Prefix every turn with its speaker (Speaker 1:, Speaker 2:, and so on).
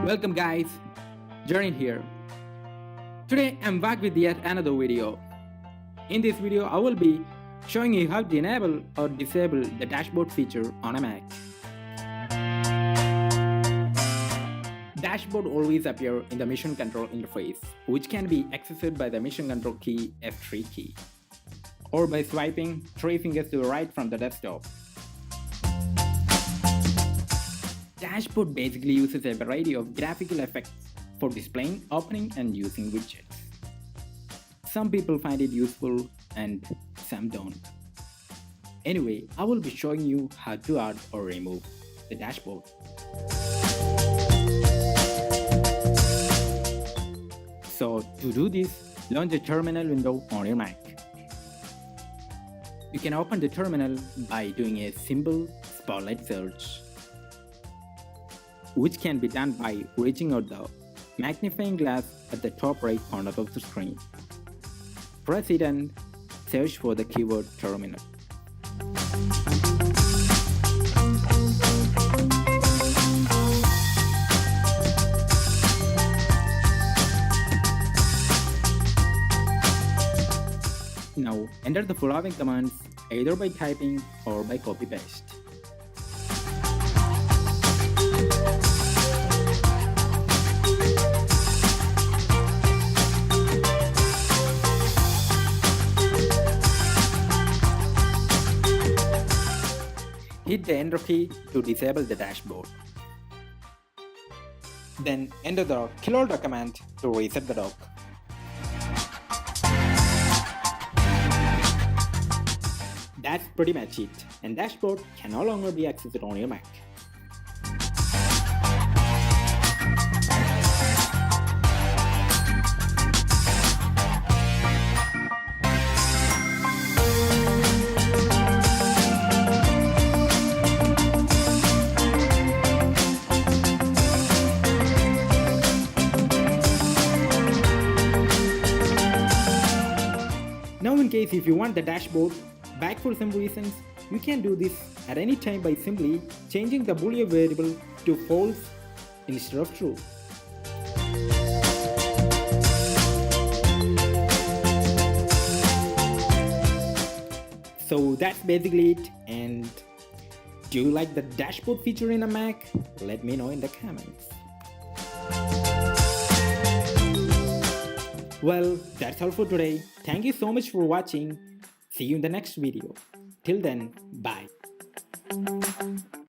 Speaker 1: Welcome guys, Jarin here. Today I'm back with yet another video. In this video I will be showing you how to enable or disable the dashboard feature on a Mac. Dashboard always appear in the mission control interface, which can be accessed by the mission control key F3 key, or by swiping 3 fingers to the right from the desktop. Dashboard basically uses a variety of graphical effects for displaying, opening, and using widgets. Some people find it useful and some don't. Anyway, I will be showing you how to add or remove the dashboard. So to do this, launch the terminal window on your Mac. You can open the terminal by doing a simple spotlight search, which can be done by reaching out the magnifying glass at the top right corner of the screen. Press it and search for the keyword terminal. Now enter the following commands either by typing or by copy-paste. Hit the enter key to disable the dashboard. Then enter the killall command to reset the dock. That's pretty much it, and dashboard can no longer be accessed on your Mac. Now in case if you want the dashboard back for some reasons, you can do this at any time by simply changing the boolean variable to false instead of true. So that's basically it, and do you like the dashboard feature in a Mac? Let me know in the comments. Well, that's all for today. Thank you so much for watching. See you in the next video. Till then, bye.